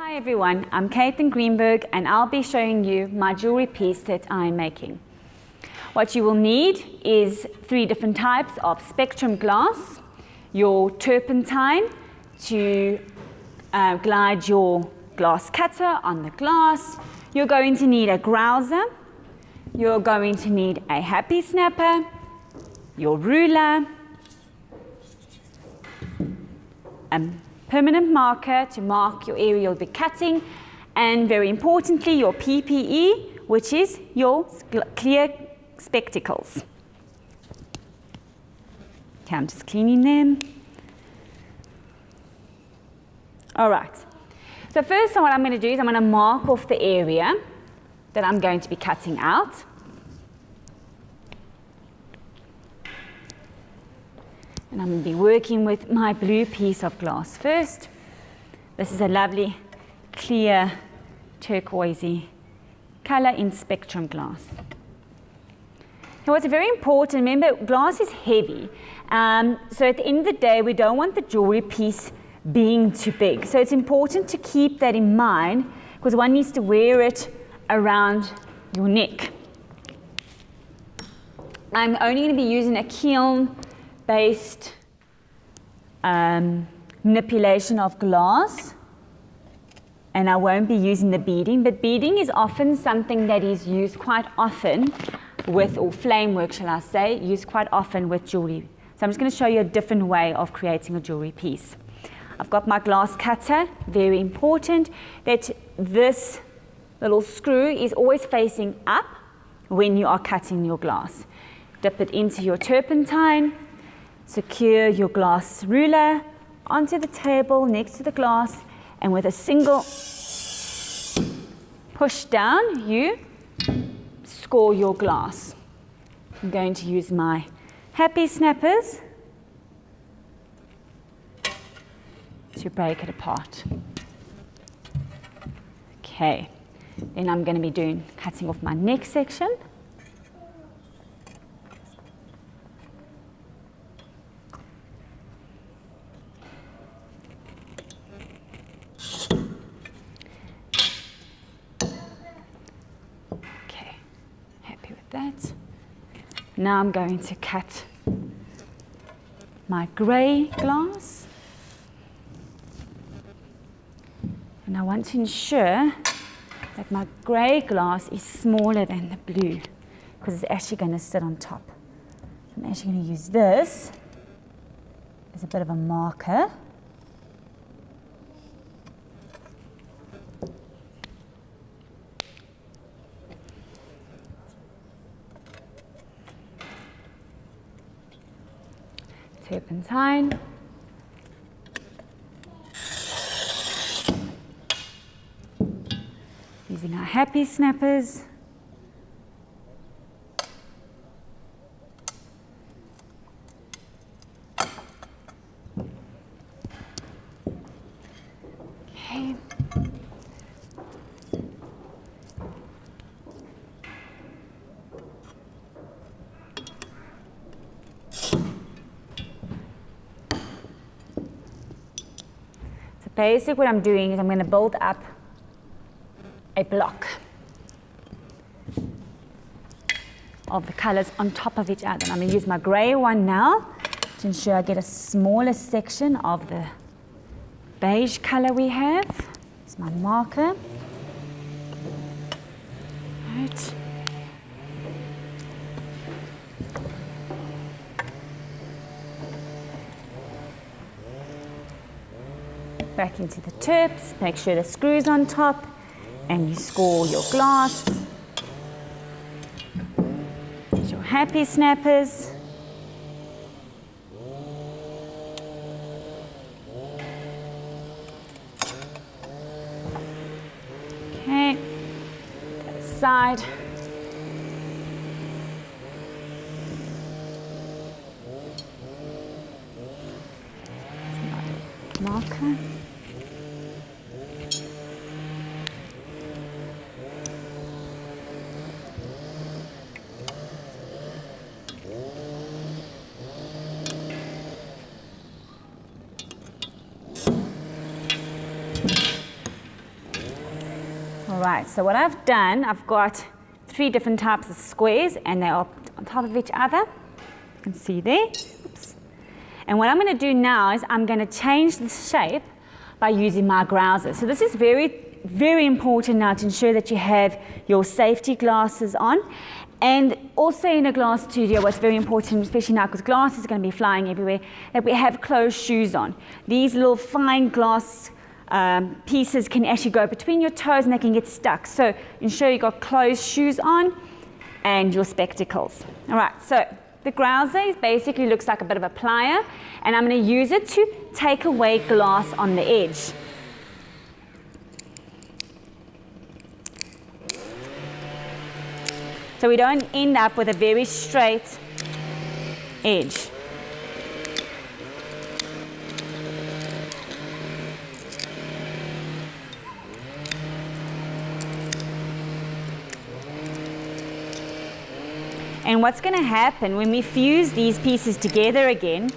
Hi everyone, I'm Caitlin Greenberg and I'll be showing you my jewelry piece that I'm making. What you will need is 3 different types of spectrum glass, your turpentine to glide your glass cutter on the glass. You're going to need a grouser, you're going to need a happy snapper, your ruler, permanent marker to mark your area you'll be cutting, and very importantly your PPE, which is your clear spectacles. Okay, I'm just cleaning them. All right, so first what I'm going to do is I'm going to mark off the area that I'm going to be cutting out. And I'm going to be working with my blue piece of glass first. This is a lovely, clear, turquoisey color in spectrum glass. Now what's very important, remember, glass is heavy. So at the end of the day, we don't want the jewelry piece being too big. So it's important to keep that in mind because one needs to wear it around your neck. I'm only going to be using a kiln-based manipulation of glass, and I won't be using the beading, but beading is often something that is used quite often with, or flame work shall I say, used quite often with jewelry. So I'm just going to show you a different way of creating a jewelry piece. I've got my glass cutter. Very important that this little screw is always facing up when you are cutting your glass. Dip it into your turpentine. Secure your glass ruler onto the table next to the glass, and with a single push down, you score your glass. I'm going to use my happy snappers to break it apart. Okay, then I'm going to be cutting off my next section. That. Now I'm going to cut my grey glass, and I want to ensure that my grey glass is smaller than the blue because it's actually going to sit on top. I'm actually going to use this as a bit of a marker. Turpentine. Using our happy snappers. Okay. Basically what I'm doing is I'm going to build up a block of the colors on top of each other. I'm going to use my grey one now to ensure I get a smaller section of the beige color we have. It's my marker. Right. Back into the tips, make sure the screw's on top, and you score your glass. Use your happy snappers. Okay, that side. Marker. All right, so what I've done, I've got 3 different types of squares and they are on top of each other. You can see there. Oops. And what I'm going to do now is I'm going to change the shape by using my grouser. So this is very, very important now to ensure that you have your safety glasses on. And also in a glass studio, what's very important, especially now because glass is going to be flying everywhere, that we have closed shoes on. These little fine glass pieces can actually go between your toes and they can get stuck. So ensure you've got closed shoes on and your spectacles. All right, so the grouser basically looks like a bit of a plier, and I'm going to use it to take away glass on the edge. So we don't end up with a very straight edge. And what's going to happen when we fuse these pieces together again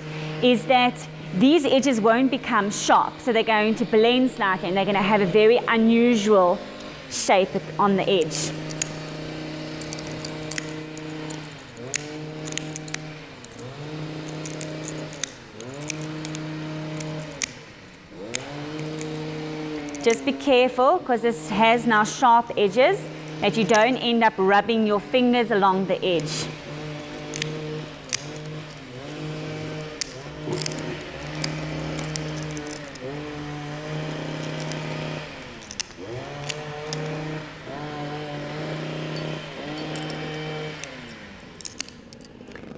is that these edges won't become sharp. So they're going to blend slightly and they're going to have a very unusual shape on the edge. Just be careful because this has now sharp edges, that you don't end up rubbing your fingers along the edge.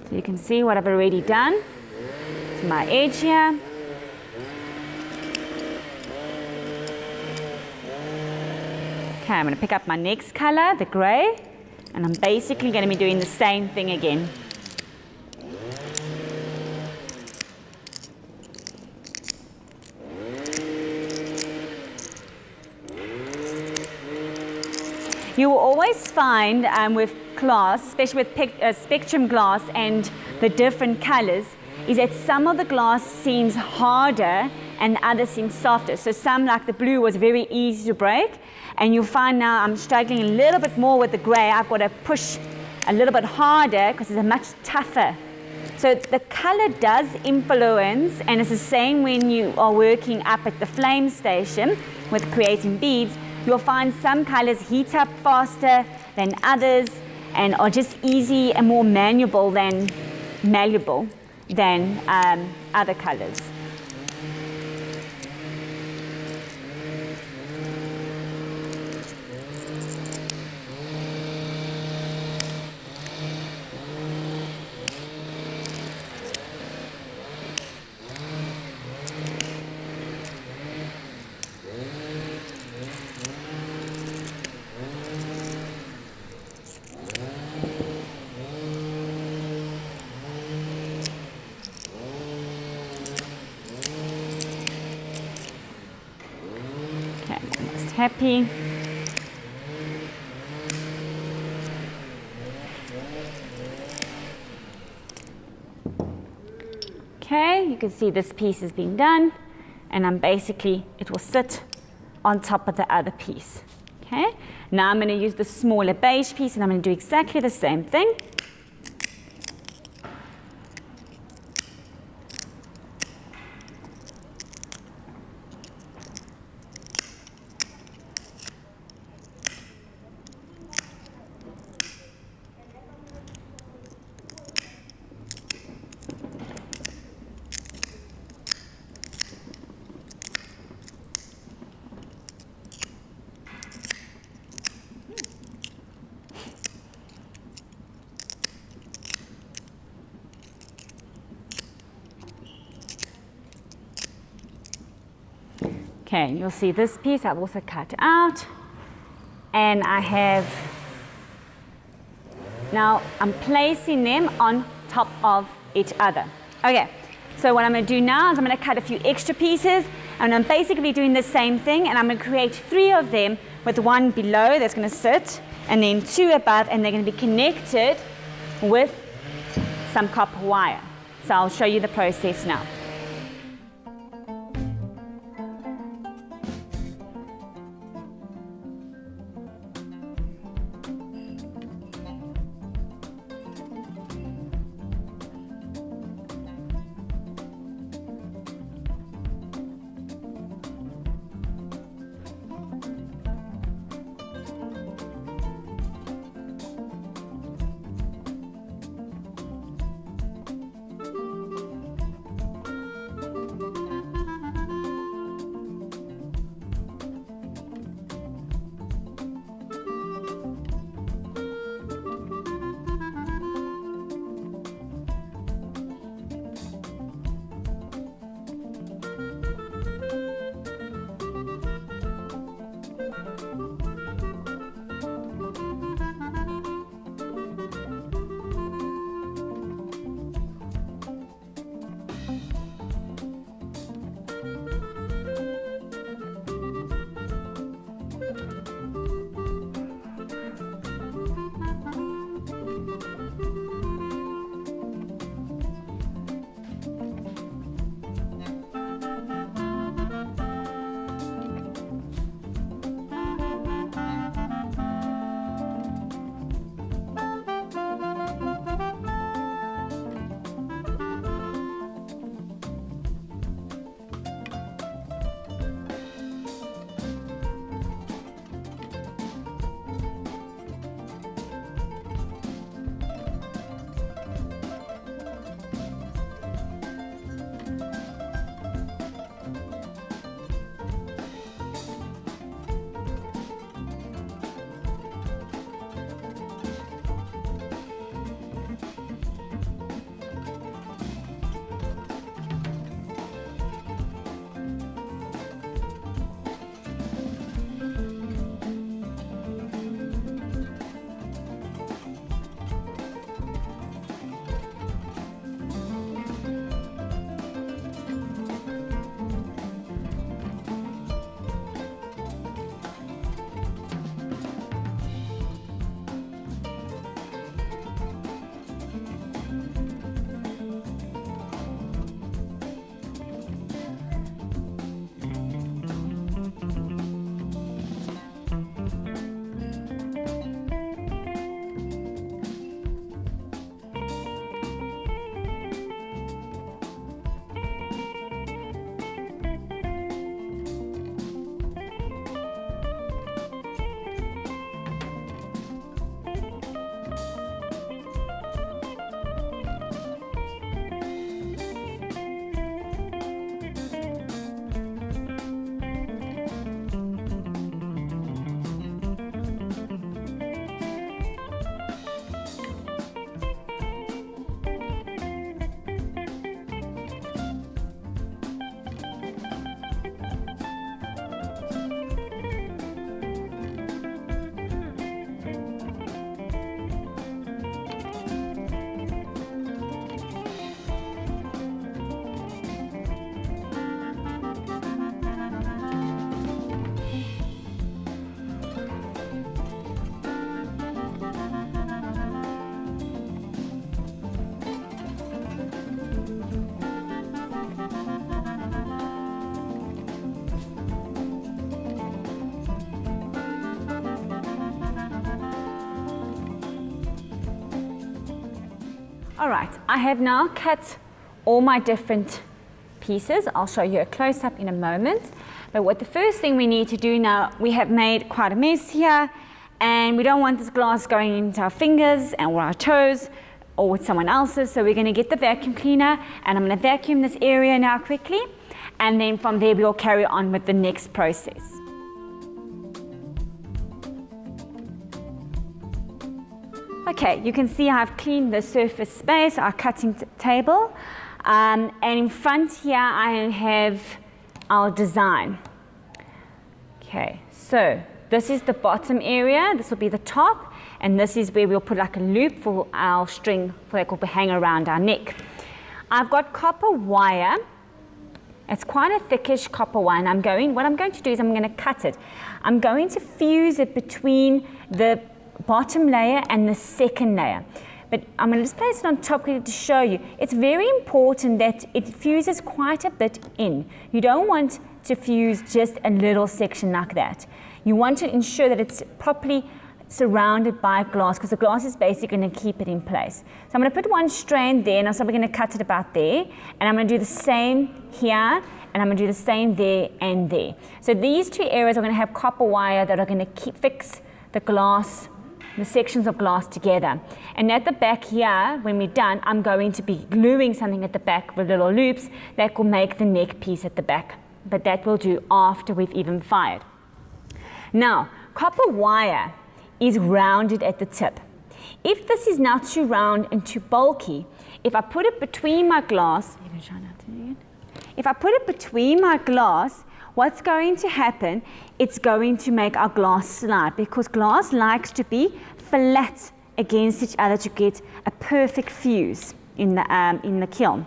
So you can see what I've already done to my edge here. Okay, I'm going to pick up my next color, the gray, and I'm basically going to be doing the same thing again. You will always find with glass, especially with spectrum glass and the different colors, is that some of the glass seems harder and others seem softer. So some, like the blue, was very easy to break. And you'll find now I'm struggling a little bit more with the gray. I've got to push a little bit harder because it's a much tougher. So the color does influence, and it's the same when you are working up at the flame station with creating beads. You'll find some colors heat up faster than others and are just easy and more malleable than other colors. Happy. Okay, you can see this piece has been done, and it will sit on top of the other piece. Okay, now I'm going to use the smaller beige piece, and I'm going to do exactly the same thing. Okay, you'll see this piece I've also cut out, and now I'm placing them on top of each other. Okay, so what I'm going to do now is I'm going to cut a few extra pieces, and I'm basically doing the same thing, and I'm going to create 3 of them with 1 below that's going to sit, and then 2 above, and they're going to be connected with some copper wire. So I'll show you the process now. All right, I have now cut all my different pieces. I'll show you a close-up in a moment. But what the first thing we need to do now, we have made quite a mess here, and we don't want this glass going into our fingers or our toes or with someone else's, so we're going to get the vacuum cleaner, and I'm going to vacuum this area now quickly, and then from there we'll carry on with the next process. Okay, you can see I've cleaned the surface space, our cutting table, and in front here I have our design. Okay, so this is the bottom area, this will be the top, and this is where we'll put like a loop for our string that will hang around our neck. I've got copper wire. It's quite a thickish copper wire, and what I'm going to do is I'm going to cut it. I'm going to fuse it between the bottom layer and the second layer. But I'm going to just place it on top to show you. It's very important that it fuses quite a bit in. You don't want to fuse just a little section like that. You want to ensure that it's properly surrounded by glass, because the glass is basically going to keep it in place. So I'm going to put one strand there, and so we're going to cut it about there, and I'm going to do the same here, and I'm going to do the same there and there. So these two areas are going to have copper wire that are going to fix the glass, the sections of glass together. And at the back here, when we're done, I'm going to be gluing something at the back with little loops that will make the neck piece at the back. But that we'll do after we've even fired. Now, copper wire is rounded at the tip. If this is now too round and too bulky, if I put it between my glass, if I put it between my glass, what's going to happen, it's going to make our glass slide, because glass likes to be flat against each other to get a perfect fuse in the kiln.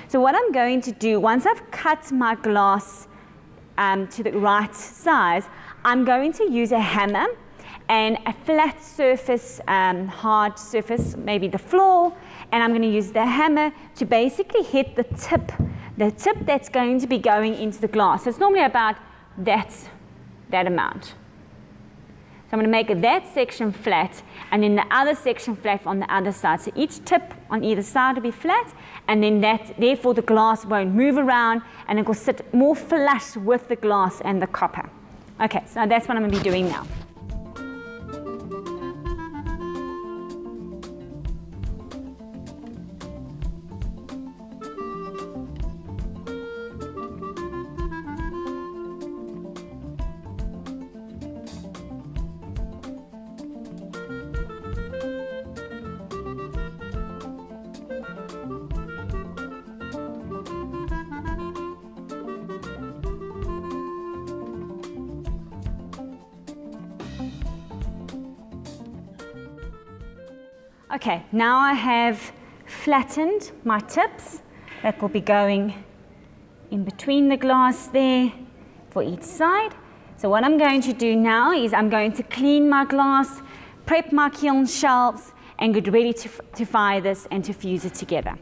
So what I'm going to do, once I've cut my glass to the right size, I'm going to use a hammer and a flat surface, hard surface, maybe the floor, and I'm going to use the hammer to basically hit the tip that's going to be going into the glass. So it's normally about that amount. So I'm going to make that section flat, and then the other section flat on the other side. So each tip on either side will be flat, and then therefore the glass won't move around, and it will sit more flush with the glass and the copper. Okay, so that's what I'm going to be doing now. Okay, now I have flattened my tips that will be going in between the glass there for each side. So what I'm going to do now is I'm going to clean my glass, prep my kiln shelves, and get ready to fire this and to fuse it together.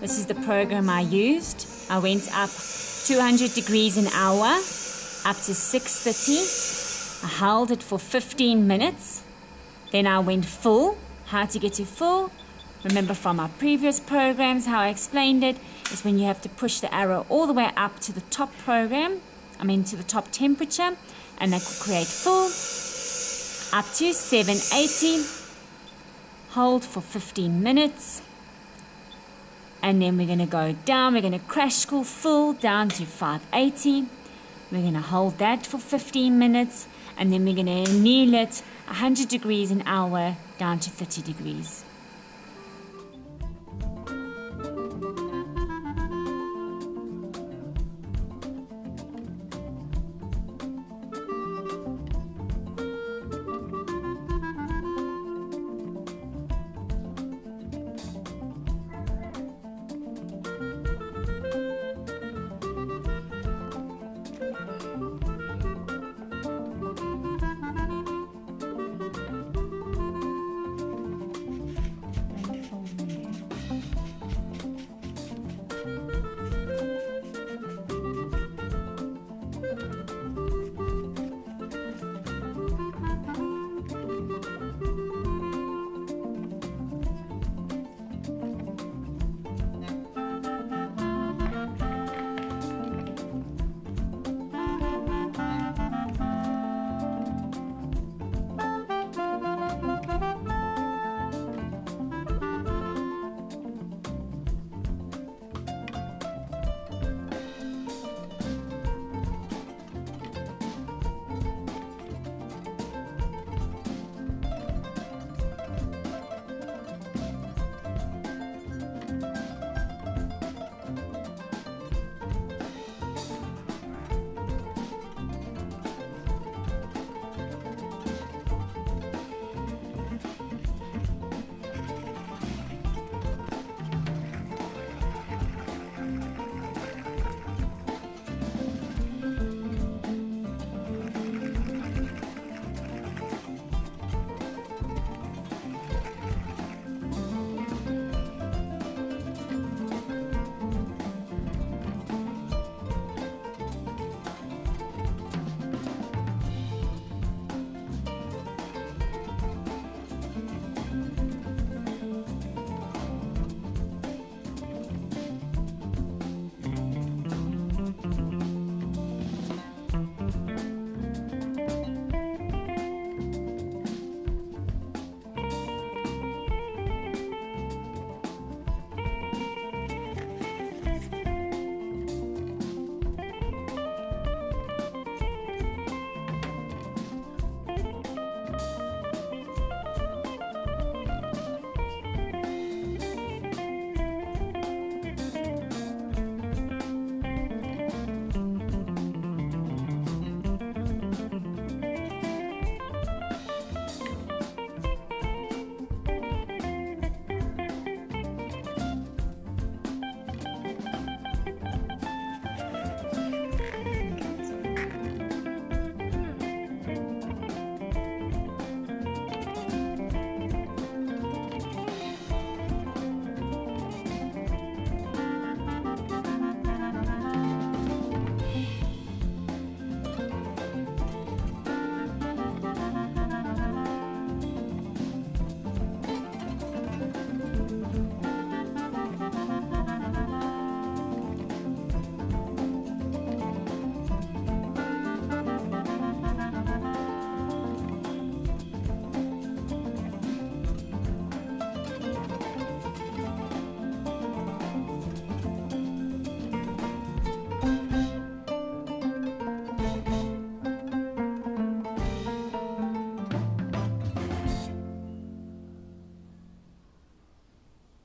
This is the program I used. I went up 200 degrees an hour, up to 630. I held it for 15 minutes. Then I went full. How to get to full? Remember from our previous programs how I explained it, is when you have to push the arrow all the way up to the top to the top temperature, and that will create full. Up to 780. Hold for 15 minutes. And then we're going to go down. We're going to crash cool full down to 580. We're going to hold that for 15 minutes. And then we're going to anneal it 100 degrees an hour down to 30 degrees.